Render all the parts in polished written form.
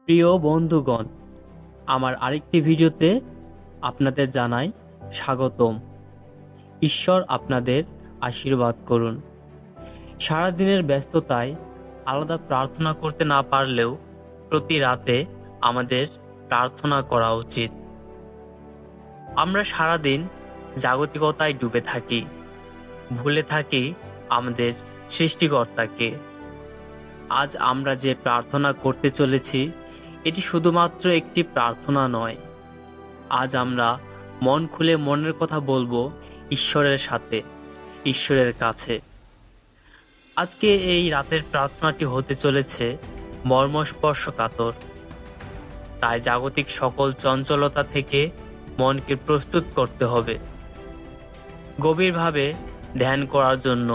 প্রিয় বন্ধুগণ, আমার আরেকটি ভিডিওতে আপনাদের জানাই স্বাগতম। ঈশ্বর আপনাদের আশীর্বাদ করুন। সারাদিনের ব্যস্ততায় আলাদা প্রার্থনা করতে না পারলেও প্রতি রাতে আমাদের প্রার্থনা করা উচিত। আমরা সারাদিন জাগতিকতায় ডুবে থাকি, ভুলে থাকি আমাদের সৃষ্টিকর্তাকে। আজ আমরা যে প্রার্থনা করতে চলেছি এটি শুধুমাত্র একটি প্রার্থনা নয়। আজ আমরা মন খুলে মনের কথা বলবো ঈশ্বরের সাথে, ঈশ্বরের কাছে। আজকে এই রাতের প্রার্থনাটি হতে চলেছে মর্মস্পর্শকাতর। তাই জাগতিক সকল চঞ্চলতা থেকে মনকে প্রস্তুত করতে হবে। গভীরভাবে ধ্যান করার জন্য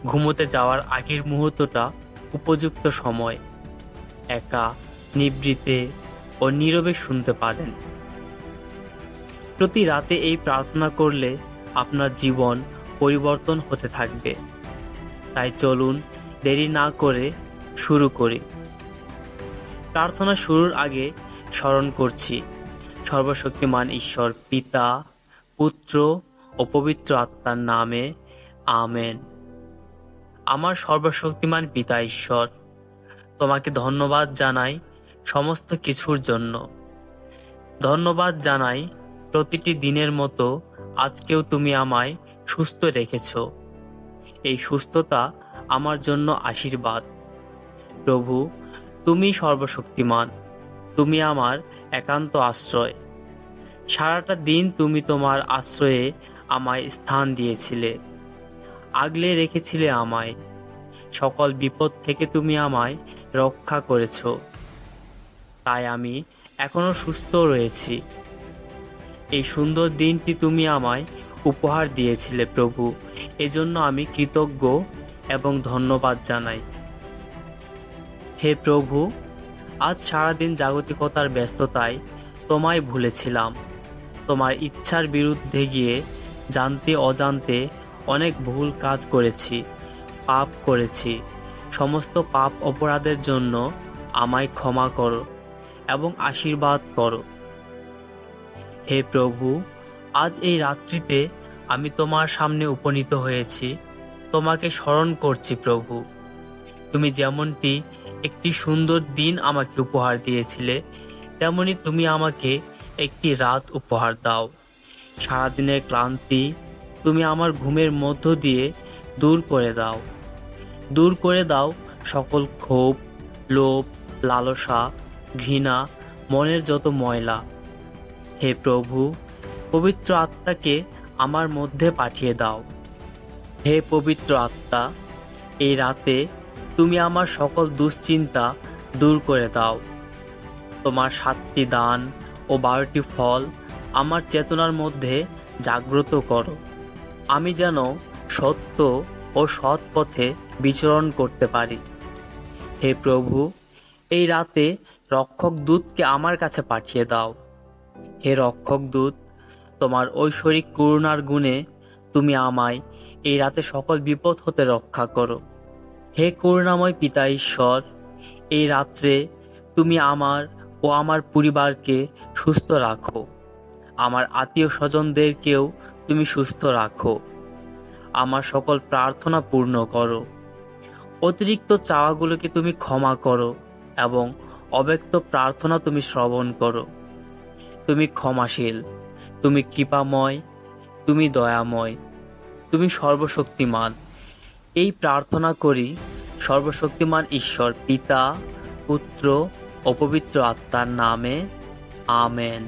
ঘুমোতে যাওয়ার আগের মুহূর্তটা উপযুক্ত সময়। একা, নিভৃতে ও নীরবে শুনতে পারেন। প্রতি রাতে এই প্রার্থনা করলে আপনার জীবন পরিবর্তন হতে থাকবে। তাই চলুন দেরি না করে শুরু করি। প্রার্থনা শুরুর আগে স্মরণ করছি সর্বশক্তিমান ঈশ্বর পিতা, পুত্র ও পবিত্র আত্মার নামে আমেন। আমার সর্বশক্তিমান পিতা ঈশ্বর, তোমাকে ধন্যবাদ জানাই সমস্ত কিছুর জন্য। ধন্যবাদ জানাই প্রতিটি দিনের মতো আজকেও তুমি আমায় সুস্থ রেখেছ। এই সুস্থতা আমার জন্য আশীর্বাদ। প্রভু, তুমি সর্বশক্তিমান, তুমি আমার একান্ত আশ্রয়। সারাটা দিন তুমি তোমার আশ্রয়ে আমায় স্থান দিয়েছিলে, আগলে রেখেছিলে আমায়। সকল বিপদ থেকে তুমি আমায় রক্ষা করেছ। তাই আমি এখনো সুস্থ রয়েছি। এই সুন্দর দিনটি তুমি আমায় উপহার দিয়েছিলে প্রভু, এজন্য আমি কৃতজ্ঞ এবং ধন্যবাদ জানাই। হে প্রভু, আজ সারাদিন জাগতিকতার ব্যস্ততায় তোমায় ভুলেছিলাম। তোমার ইচ্ছার বিরুদ্ধে গিয়ে জানতে অজান্তে অনেক ভুল কাজ করেছি, পাপ করেছি। সমস্ত পাপ অপরাধের জন্য আমায় ক্ষমা করো এবং আশীর্বাদ করো। হে প্রভু, আজ এই রাত্রিতে আমি তোমার সামনে উপনীত হয়েছি। তোমাকে স্মরণ করছি প্রভু। তুমি যেমনটি একটি সুন্দর দিন আমাকে উপহার দিয়েছিলে, তেমনি তুমি আমাকে একটি রাত উপহার দাও। সারাদিনের ক্লান্তি তুমি আমার ঘুমের মধ্য দিয়ে দূর করে দাও। দূর করে দাও সকল ক্ষোভ, লোভ, লালসা, ঘৃণা, মনের যত ময়লা। হে প্রভু, পবিত্র আত্মাকে আমার মধ্যে পাঠিয়ে দাও। হে পবিত্র আত্মা, এই রাতে তুমি আমার সকল দুশ্চিন্তা দূর করে দাও। তোমার 7টি দান ও 12টি ফল আমার চেতনার মধ্যে জাগ্রত করো। আমি যেন সত্য ও সৎ পথে বিচরণ করতে পারি। হে প্রভু, এই রাতে রক্ষক দূতকে আমার কাছে পাঠিয়ে দাও। হে রক্ষক দূত, তোমার ঐশ্বরিক করুণার গুণে তুমি আমায় এই রাতে সকল বিপদ হতে রক্ষা করো। হে করুণাময় পিতা ঈশ্বর, এই রাত্রে তুমি আমার ও আমার পরিবারকে সুস্থ রাখো। আমার আত্মীয় স্বজনদেরকেও তুমি সুস্থ রাখো। আমার সকল প্রার্থনা পূর্ণ করো। অতিরিক্ত চাওয়াগুলোকে তুমি ক্ষমা করো এবং অব্যক্ত প্রার্থনা তুমি শ্রবণ করো। তুমি ক্ষমাশীল, তুমি কৃপাময়, তুমি দয়াময়, তুমি সর্বশক্তিমান। এই প্রার্থনা করি সর্বশক্তিমান ঈশ্বর পিতা, পুত্র ও পবিত্র আত্মার নামে আমেন।